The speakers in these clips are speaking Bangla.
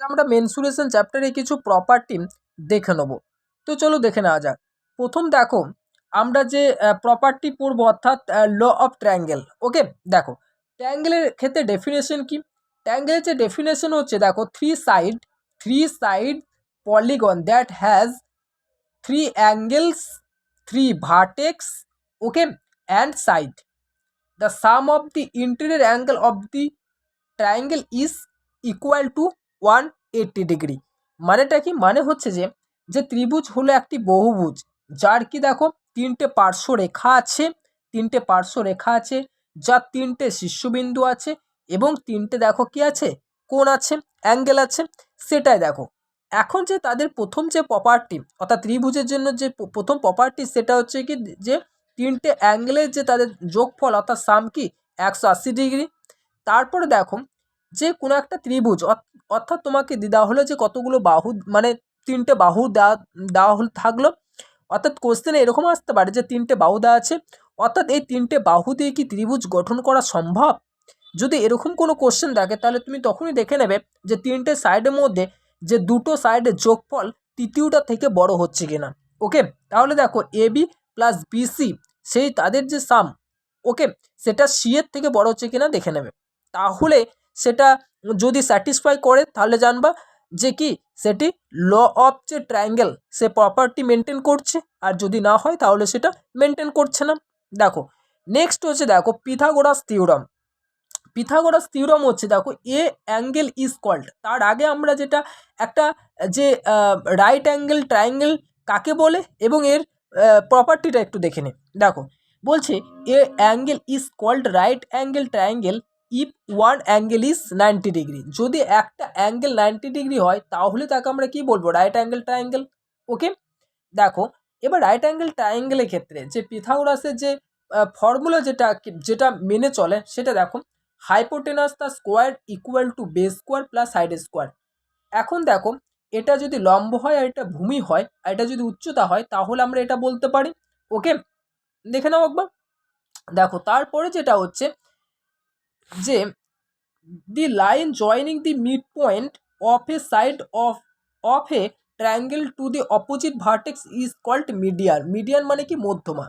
আমরা মেনসুরেশন চ্যাপ্টারে কিছু প্রপার্টি দেখে নেব। তো চলো দেখে নেওয়া যাক। প্রথম দেখো আমরা যে প্রপার্টি পড়বো অর্থাৎ ল অফ ট্রায়াঙ্গেল। ওকে, দেখো ট্রায়াঙ্গেলের ক্ষেত্রে ডেফিনেশন কি? ট্রায়াঙ্গেলের যে ডেফিনেশন হচ্ছে দেখো three side polygon that has three angles, three vertex, okay, and side. The some of the interior angle of the triangle is equal to 180 degree. মানেটা কি? মানে হচ্ছে যে যে ত্রিভুজ হলো একটি বহুভুজ যার কি দেখো তিনটে পার্শ্বরেখা আছে, যার তিনটে শীর্ষবিন্দু আছে এবং তিনটে দেখো কি আছে, কোণ আছে, অ্যাঙ্গেল আছে। সেটাই দেখো এখন যে তাদের প্রথম যে প্রপার্টি অর্থাৎ ত্রিভুজের জন্য যে প্রথম প্রপার্টি সেটা হচ্ছে কি যে তিনটে অ্যাঙ্গেলের যে তাদের যোগফল অর্থাৎ সাম কি 180 ডিগ্রি। তারপরে দেখো যে কোনো একটা ত্রিভুজ অর্থাৎ তোমাকে দেওয়া হলো যে কতগুলো বাহু, মানে তিনটে বাহু দেওয়া হল থাকলো। অর্থাৎ কোশ্চেনে এরকম আসতে পারে যে তিনটে বাহু দেওয়া আছে, অর্থাৎ এই তিনটে বাহু দিয়ে কি ত্রিভুজ গঠন করা সম্ভব? যদি এরকম কোনো কোশ্চেন থাকে তাহলে তুমি তখনই দেখে নেবে যে তিনটে সাইডের মধ্যে যে দুটো সাইডের যোগফল তৃতীয়টা থেকে বড় হচ্ছে কিনা। ওকে, তাহলে দেখো এ বি প্লাস বিসি সেই তাদের যে সাম, ওকে, সেটা সি এর থেকে বড় হচ্ছে কিনা দেখে নেবে। তাহলে সেটা যদি স্যাটিসফাই করে তাহলে জানবা যে কি সেটি ল অফ যে ট্রায়াঙ্গেল সে প্রপার্টি মেনটেন করছে, আর যদি না হয় তাহলে সেটা মেনটেন করছে না। দেখো নেক্সট হচ্ছে দেখো পিথাগোরাস থিওরাম হচ্ছে দেখো এ অ্যাঙ্গেল ইজ কল্ড। তার আগে আমরা যেটা একটা যে রাইট অ্যাঙ্গেল ট্রায়াঙ্গেল কাকে বলে এবং এর প্রপার্টিটা একটু দেখে নে। দেখো বলছে a angle is called right angle triangle if one angle is 90 degree. যদি একটা অ্যাঙ্গেল 90 ডিগ্রি হয় তাহলে তাকে আমরা কি বলবো? Right angle triangle. ওকে, দেখো এবার রাইট অ্যাঙ্গেল ট্রায়াঙ্গেলের ক্ষেত্রে যে পিথাগোরাসের যে ফর্মুলা যেটা মেনে চলে সেটা দেখো hypotenuse the square equal to base square plus side square. এখন দেখো এটা যদি লম্ব হয় আর এটা ভূমি হয় আর এটা যদি উচ্চতা হয় তাহলে আমরা এটা বলতে পারি। ওকে, দেখে নাও একবার। দেখো তারপরে যেটা হচ্ছে যে the line joining the mid point of a side of a triangle to the opposite vertex is called median. Median মানে কি? মধ্যমা।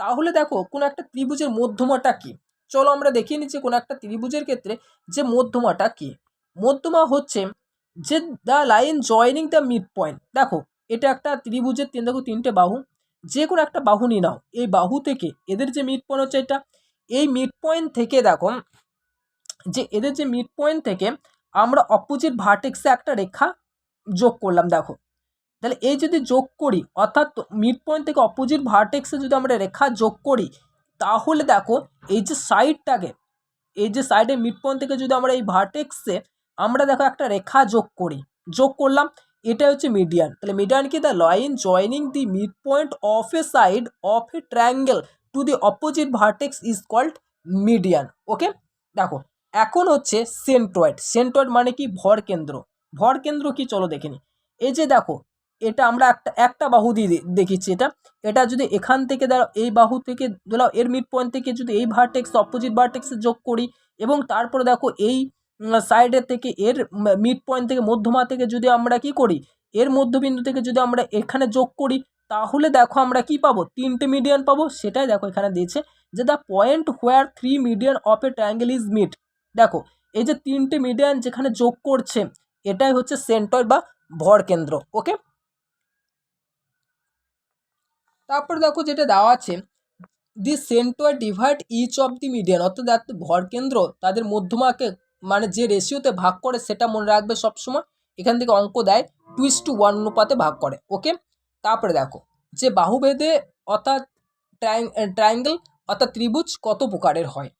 তাহলে দেখো কোনো একটা ত্রিভুজের মধ্যমাটা কি, চলো আমরা দেখিয়ে নিচ্ছি কোনো একটা ত্রিভুজের ক্ষেত্রে যে মধ্যমাটা কি। মধ্যমা হচ্ছে যে the line joining the mid point. দেখো এটা একটা ত্রিভুজের দেখো তিনটে বাহু, যে কোনো একটা বাহু নিয়ে নাও, এই বাহু থেকে এদের যে মিড পয়েন্ট হচ্ছে এটা, এই মিড পয়েন্ট থেকে দেখো যে এদের যে মিড পয়েন্ট থেকে আমরা অপোজিট ভার্টেক্সে একটা রেখা যোগ করলাম। দেখো তাহলে এই যদি যোগ করি অর্থাৎ মিড পয়েন্ট থেকে অপোজিট ভার্টেক্সে যদি আমরা রেখা যোগ করি তাহলে দেখো এই যে সাইডটাকে, এই যে সাইডে মিড পয়েন্ট থেকে যদি আমরা এই ভার্টেক্সে আমরা দেখো একটা রেখা যোগ করলাম, এটা হচ্ছে মিডিয়ান। তাহলে মিডিয়ান কি? The line joining the mid point of a side of a triangle to the opposite vertex is called median. Okay, দেখো এখন হচ্ছে সেন্ট্রয়েড মানে কি? ভর কেন্দ্র কি চলো দেখে নি। এই যে দেখো এটা আমরা একটা বাহু দিয়ে দেখিচ্ছি, এটা যদি এখান থেকে দাঁড়াও এই বাহু থেকে ধরো এর মিড পয়েন্ট থেকে যদি এই ভার্টেক্স অপোজিট ভার্টেক্সে যোগ করি এবং তারপরে দেখো এই সাইডের থেকে এর মিড পয়েন্ট থেকে মধ্যমা থেকে যদি আমরা কি করি এর মধ্যবিন্দু থেকে যদি আমরা এখানে যোগ করি তাহলে দেখো আমরা কি পাবো? তিনটে মিডিয়ান পাবো। সেটাই দেখো এখানে দিয়েছে যে the point where three median of a triangle is mid. দেখো এই যে তিনটে মিডিয়ান যেখানে যোগ করছে এটাই হচ্ছে সেন্ট্রয়েড বা ভর কেন্দ্র। ওকে, তারপর দেখো যেটা দেওয়া আছে the centroid divide each of the median, অর্থাৎ ভর কেন্দ্র তাদের মধ্যমাকে মানে যে রেশিওতে ভাগ করে সেটা মনে রাখবে সবসময়। এখান থেকে অঙ্ক দেয় 2:1 অনুপাতে ভাগ করে। ওকে, তারপরে দেখো যে বাহুভেদে অর্থাৎ ট্রায়াঙ্গেল অর্থাৎ ত্রিভুজ কত প্রকারের হয়?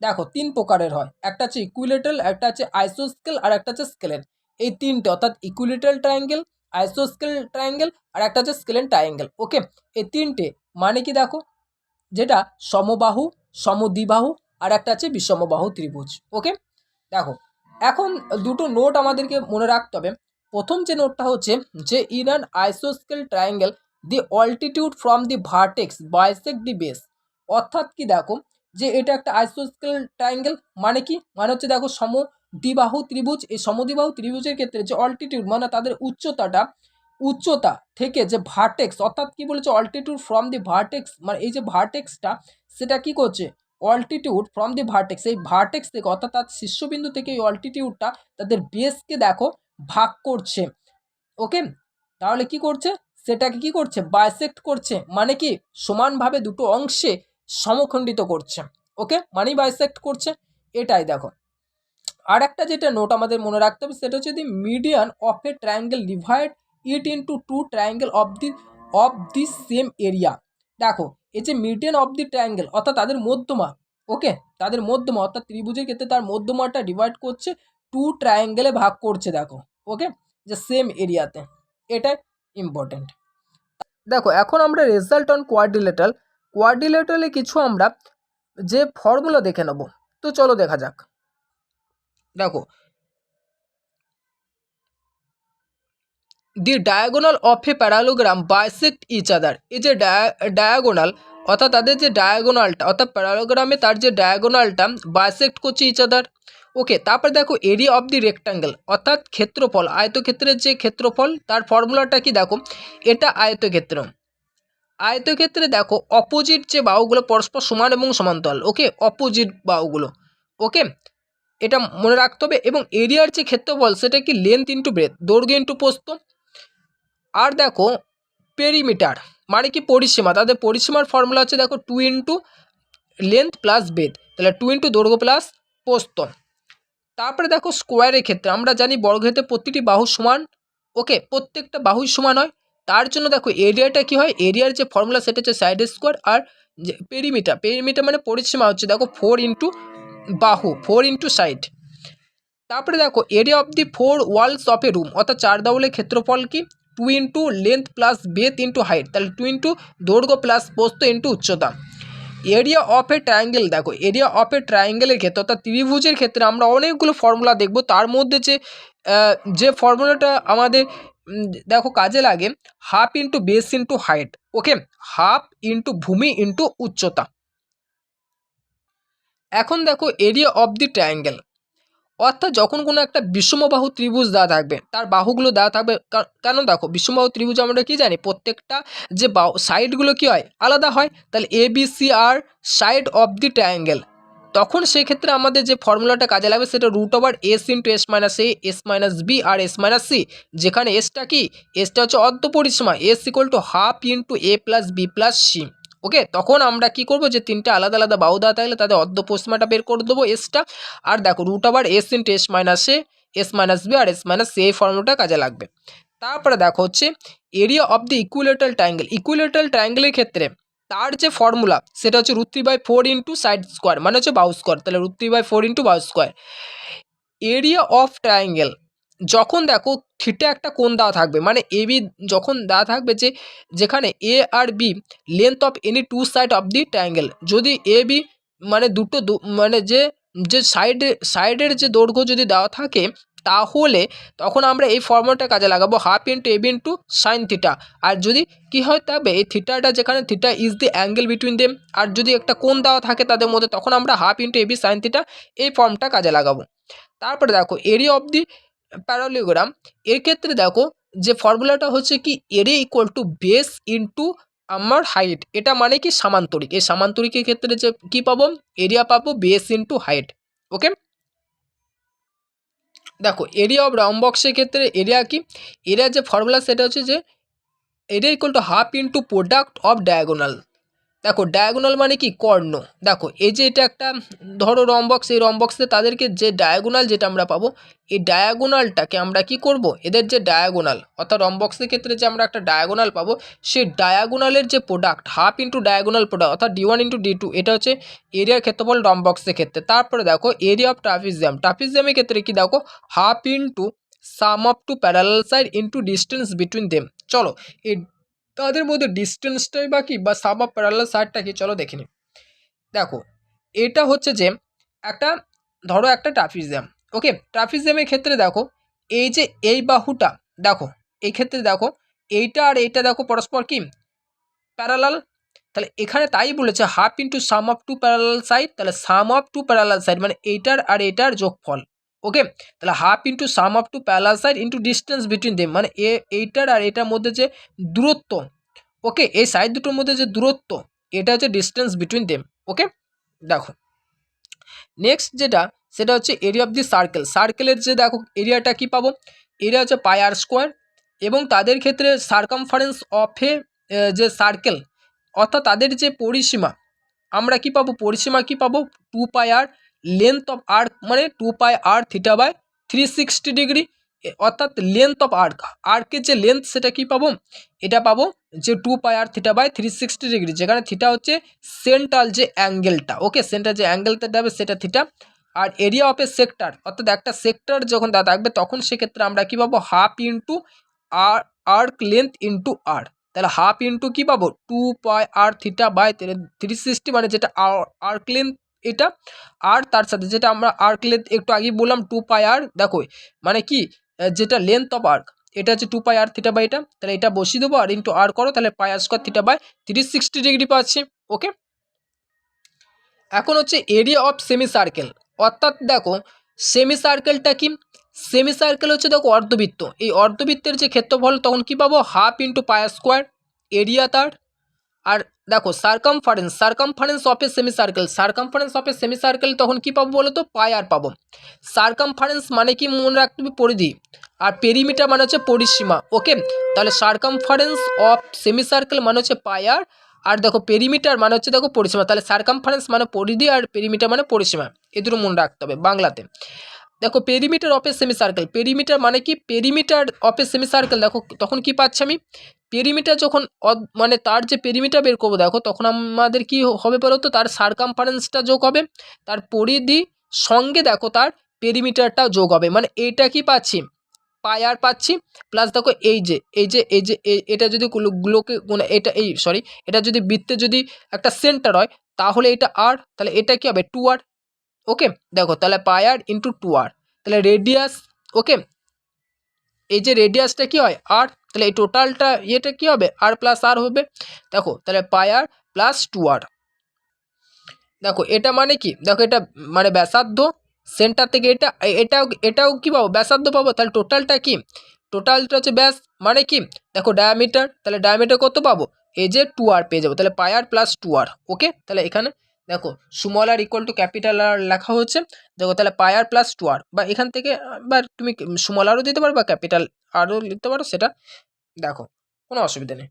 দেখো 3 প্রকারের হয়, একটা হচ্ছে ইকুইলেটারাল, একটা হচ্ছে আইসোস্কেল আর একটা হচ্ছে স্কেলেন। এই তিনটে অর্থাৎ ইকুইলেটারাল ট্রায়াঙ্গেল, আইসোস্কেল ট্রায়াঙ্গেল আর একটা হচ্ছে স্কেলেন ট্রায়াঙ্গেল। ওকে, এই তিনটে মানে কি? দেখো যেটা সমবাহু, সমদ্বিবাহু আর একটা আছে বিষমবাহু ত্রিভুজ। ওকে, দেখো এখন দুটো নোট আমাদেরকে মনে রাখতে হবে। প্রথম যে নোটটা হচ্ছে যে ইন অ্যান আইসোস্কেল triangle the altitude from the vertex bisect the base. অর্থাৎ কি? দেখো যে এটা একটা আইসোস্কেল ট্রায়াঙ্গেল মানে কি? মানে হচ্ছে দেখো দ্বিবাহু ত্রিভুজ, এই সমদ্বিবাহু ত্রিভুজের ক্ষেত্রে যে অল্টিটিউড মানে তাদের উচ্চতা থেকে যে ভার্টেক্স, অর্থাৎ কি বলেছে অল্টিটিউড ফ্রম দি ভার্টেক্স, মানে এই যে ভার্টেক্সটা সেটা কি করছে অল্টিটিউড ফ্রম দি ভার্টেক্স, এই ভার্টেক্স থেকে অর্থাৎ তার শীর্ষবিন্দু থেকে এই অল্টিটিউডটা তাদের বেসকে দেখো ভাগ করছে। ওকে, তাহলে কি করছে সেটাকে কি করছে বাইসেক্ট করছে, মানে কি সমানভাবে দুটো অংশে সমখণ্ডিত করছে। ওকে, মানেই বাইসেক্ট করছে, এটাই দেখো। আর একটা যেটা নোট আমাদের মনে রাখতে হবে সেটা হচ্ছে the median of a triangle divide it into two triangle of the same area. দেখো এই যে মিডিয়ান অফ দি ট্রায়াঙ্গেল অর্থাৎ তাদের মধ্যমা, ওকে, তাদের মধ্যমা অর্থাৎ ত্রিভুজের ক্ষেত্রে তার মধ্যমাটা ডিভাইড করছে টু ট্রায়াঙ্গেলে ভাগ করছে, দেখো। ওকে, যে সেম এরিয়াতে, এটাই ইম্পর্টেন্ট। দেখো এখন আমরা রেজাল্ট অন কোয়াড্রিলেটারালে কিছু আমরা যে ফর্মুলা দেখে নেব, তো চলো দেখা যাক। দেখো the diagonal of a parallelogram bisect each other, এই যে ডায়াগোনাল অর্থাৎ তাদের যে ডায়াগোনালটা অর্থাৎ প্যারালোগ্রামে তার যে ডায়াগোনালটা বাইসেক্ট করছে ইচ আদার। ওকে, তারপর দেখো এরিয়া অফ দি রেক্টাঙ্গেল অর্থাৎ ক্ষেত্রফল, আয়তক্ষেত্রের যে ক্ষেত্রফল তার ফর্মুলাটা কি দেখো, এটা আয়তক্ষেত্রে দেখো অপোজিট যে বাহুগুলো পরস্পর সমান এবং সমান্তরাল, ওকে, অপোজিট বাহুগুলো, ওকে, এটা মনে রাখতে হবে। এবং এরিয়ার যে ক্ষেত্রফল সেটা কি লেন্থ ইন্টু ব্রেথ, দৈর্ঘ্য ইন্টু প্রস্থ। আর দেখো পেরিমিটার মানে কি পরিসীমা, তাদের পরিসীমার ফর্মুলা হচ্ছে দেখো 2 ইন্টু লেন্থ প্লাস বেদ, তাহলে 2 ইন্টু দৈর্ঘ্য প্লাস প্রস্থ। তারপরে দেখো স্কোয়ারের ক্ষেত্রে আমরা জানি বর্গক্ষেত্রে প্রতিটি বাহু সমান, ওকে, প্রত্যেকটা বাহুই সমান হয়। তার জন্য দেখো এরিয়াটা কি হয়, এরিয়ার যে ফর্মুলা সেটা হচ্ছে সাইড স্কোয়ার, আর যে পেরিমিটার মানে পরিসীমা হচ্ছে দেখো 4 ইন্টু বাহু, 4 ইন্টু সাইড। তারপরে দেখো area of the 4 walls of A room অর্থাৎ 4 দেওয়ালের ক্ষেত্রফল কি 2 into length plus bathe into height, তাহলে 2 ইন্টু দৈর্ঘ্য প্লাস প্রস্থ ইন্টু উচ্চতা। এরিয়া অফ এ ট্রায়াঙ্গেল, দেখো এরিয়া অফ এ ট্রায়াঙ্গেলের ক্ষেত্রে অর্থাৎ ত্রিভুজের ক্ষেত্রে আমরা অনেকগুলো ফর্মুলা দেখব, তার মধ্যে যে ফর্মুলাটা আমাদের দেখো কাজে লাগে half into base into height, okay, half into ভূমি ইন্টু উচ্চতা। এখন দেখো এরিয়া অফ দি ট্রায়াঙ্গেল অর্থাৎ যখন কোনো একটা বিষমবাহু ত্রিভুজ দেওয়া থাকবে তার বাহুগুলো দেওয়া থাকবে, কেন দেখো বিষমবাহু ত্রিভুজ আমরা কি জানি প্রত্যেকটা যে বাহু সাইডগুলো কি হয় আলাদা হয়, তাহলে এ বি সি আর সাইড অফ দি ট্রায়াঙ্গেল, তখন সেক্ষেত্রে আমাদের যে ফর্মুলাটা কাজে লাগবে সেটা root over S into S minus A, S minus B আর এস মাইনাস সি, যেখানে এসটা কি, এসটা হচ্ছে অর্ধ পরিসীমা, S equal to half into A plus B plus C. Okay, তখন আমরা কি করব যে তিনটে আলাদা আলাদা বাহু দেওয়া থাকলে তাদের অর্ধ পরিসীমাটা বের করে দেবো এসটা। আর দেখো root over S into S minus A, S minus B আর এস মাইনাস সি, এই ফর্মুলাটা কাজে লাগবে। তারপরে দেখো হচ্ছে এরিয়া অফ দি ইকুইলেটারাল ট্রায়াঙ্গেলের ক্ষেত্রে তার যে ফর্মুলা সেটা হচ্ছে √3/4 ইন্টু সাইড স্কোয়ার মানে হচ্ছে বাহু স্কোয়ার, তাহলে √3/4 ইন্টু বাহু স্কোয়ার। এরিয়া অফ ট্রায়াঙ্গেল যখন দেখো থিটা একটা কোণ দেওয়া থাকবে, মানে এ বি যখন দেওয়া থাকবে যে যেখানে এ আর B length of any two side of the triangle, যদি এ বি মানে মানে যে সাইডের যে দৈর্ঘ্য যদি দেওয়া থাকে তাহলে তখন আমরা এই ফর্মুলাটা কাজে লাগাবো half into A B into sine theta. আর যদি কি হয় তবে এই থিটাটা যেখানে theta is the angle between them, আর যদি একটা কোণ দেওয়া থাকে তাদের মধ্যে তখন আমরা half into A B sine theta এই ফর্মটা কাজে লাগাবো। তারপরে দেখো এরিয়া অফ দি প্যারালোগ্রাম, এর ক্ষেত্রে দেখো যে ফর্মুলাটা হচ্ছে কি area equal two base into আমার হাইট, এটা মানে কি সামান্তরিক, এই সামান্তরিকের ক্ষেত্রে যে কি পাবো এরিয়া পাবো বেস ইন্টু হাইট। ওকে, দেখো এরিয়া অফ রাউন্ড ক্ষেত্রে এরিয়া কি, এরিয়ার যে ফর্মুলা সেটা হচ্ছে যে area equal to half into product of diagonal. দেখো ডায়াগোনাল মানে কি কর্ণ, দেখো এই যে এটা একটা ধরো রম্বক্স, এই রম্বক্সে তাদেরকে যে ডায়াগোনাল যেটা আমরা পাবো এই ডায়াগোনালটাকে আমরা কি করব, এদের যে ডায়াগোনাল অর্থাৎ রম্বক্সের ক্ষেত্রে যে আমরা একটা ডায়াগোনাল পাবো সেই ডায়াগোনালের যে product half into diagonal product অর্থাৎ D1 ইন্টু D2, এটা হচ্ছে এরিয়ার ক্ষেত্রফল রম্বক্সের ক্ষেত্রে। তারপরে দেখো এরিয়া অফ ট্রাপিজিয়ামের ক্ষেত্রে কি দেখো half into sum of two parallel side into distance between them. চলো এই তাদের মধ্যে ডিস্টেন্সটাই বা কি বা সাম অফ প্যারালাল সাইডটা কি চলো দেখে নিই। দেখো এটা হচ্ছে যে একটা ধরো একটা ট্রাপিজিয়াম, ওকে, ট্রাপিজিয়ামের ক্ষেত্রে দেখো এই যে এই বাহুটা দেখো এই ক্ষেত্রে দেখো এইটা আর এইটা দেখো পরস্পর কি প্যারালাল, তাহলে এখানে তাই বলেছে half into sum of two parallel side, তাহলে sum of two parallel side মানে এইটার আর এইটার যোগফল। ওকে, তাহলে half into sum of two parallel side into distance between them, মানে এইটার আর এটার মধ্যে যে দূরত্ব, ওকে, এই সাইড দুটোর মধ্যে যে দূরত্ব, এটা হচ্ছে ডিস্টেন্স বিটুইন দেম। ওকে, দেখো নেক্সট যেটা, সেটা হচ্ছে এরিয়া অফ দি সার্কেল। সার্কেলের যে দেখো এরিয়াটা কি পাবো, এরিয়া হচ্ছে পাই আর স্কোয়ার, এবং তাদের ক্ষেত্রে সার্কামফারেন্স অফ এ যে সার্কেল, অর্থাৎ তাদের যে পরিসীমা, আমরা কি পাবো, পরিসীমা কি পাবো, 2 pi r length of arc, মানে 2 pi r theta by 360 degree, অর্থাৎ লেন্থ অফ আর্ক, আর্কের যে লেন্থ সেটা কি পাবো, এটা পাবো যে 2 pi r theta by 360 degree, যেখানে থিটা হচ্ছে সেন্ট্রাল যে অ্যাঙ্গেলটা, ওকে, সেন্ট্রাল যে অ্যাঙ্গেলটা দেবে সেটা থিটা। আর এরিয়া অফ এ সেক্টর, অর্থাৎ একটা সেক্টর যখন থাকবে তখন সেক্ষেত্রে আমরা কি পাবো, হাফ ইন্টু আর আর্ক লেন্থ ইন্টু আর, তাহলে হাফ ইন্টু কী পাবো, 2 পাই আর থিটা বাই 360, মানে যেটা আর্ক লেন্থ এটা, আর তার সাথে যেটা আমরা আর্ক লেন্থ একটু আগেই বললাম 2 পাই আর, দেখো মানে কি যেটা লেন্থ অফ আর্ক, এটা হচ্ছে 2 পাই আর থিটা বাই এটা, তাহলে এটা বসিয়ে দেবো আর ইন্টু আর করো, তাহলে পাই আর স্কোয়ার থিটা বাই 360 ডিগ্রি পাচ্ছি। ওকে, এখন হচ্ছে এরিয়া অফ সেমি সার্কেল, অর্থাৎ দেখো সেমি সার্কেলটা কি, সেমি সার্কেল হচ্ছে দেখো অর্ধবৃত্ত, এই অর্ধবৃত্তের যে ক্ষেত্রফল তখন কি পাবো, হাফ ইন্টু পাই আর স্কোয়ার এরিয়া তার। আর দেখো circumference of A semi circle, circumference of A semi circle তখন কি পাবো বলো তো, পাই আর পাবো। সার্কামফারেন্স মানে কি মনে রাখতে হবে, পরিধি, আর পেরিমিটার মানে হচ্ছে পরিসীমা। ওকে, তাহলে সার্কামফারেন্স অফ সেমি সার্কেল মানে হচ্ছে পাই আর দেখো পেরিমিটার মানে হচ্ছে দেখো পরিসীমা, তাহলে সার্কামফারেন্স মানে পরিধি আর পেরিমিটার মানে পরিসীমা, এ দুটো মনে রাখতে হবে বাংলাতে। দেখো perimeter of A semi circle, perimeter মানে কি, perimeter of A semi circle, দেখো তখন কি পাচ্ছি আমি, পেরিমিটার যখন মানে তার যে পেরিমিটার বের করবো, দেখো তখন আমাদের কি হবে বলো তো, তার সার্কামফারেন্সটা যোগ হবে, তার পরিধি সঙ্গে দেখো তার পেরিমিটারটাও যোগ হবে, মানে এইটা কি পাচ্ছি, পাই আর পাচ্ছি, প্লাস দেখো এটা যদি গুলোকে মানে এটা এটা যদি বৃত্তে যদি একটা সেন্টার হয় তাহলে এটা আর, তাহলে এটা কি হবে 2 আর। ওকে, দেখো তাহলে পাই আর ইন্টু 2 আর, তাহলে রেডিয়াস, ওকে, এই যে রেডিয়াসটা কি হয় আর, তাহলে এই টোটালটা ইয়েটা কি হবে আর প্লাস আর হবে, দেখো তাহলে পাই আর প্লাস 2 আর। দেখো এটা মানে কি, দেখো এটা মানে ব্যাসার্ধ, সেন্টার থেকে এটাও কি পাবো, ব্যাসার্ধ পাবো, তাহলে টোটালটা কি, টোটালটা হচ্ছে ব্যাস, মানে কি দেখো ডায়ামিটার, তাহলে ডায়ামিটার কত পাবো, এই যে 2 আর পেয়ে যাবো, তাহলে পাই আর প্লাস 2 আর। ওকে, তাহলে এখানে দেখো small r equal to capital r লেখা হচ্ছে, দেখো তাহলে পাই আর প্লাস 2 আর, বা এখান থেকে বা তুমি স্মল আরও দিতে পারো বা ক্যাপিটাল আরও লিখতে পারো, সেটা দেখো কোনো অসুবিধা নেই।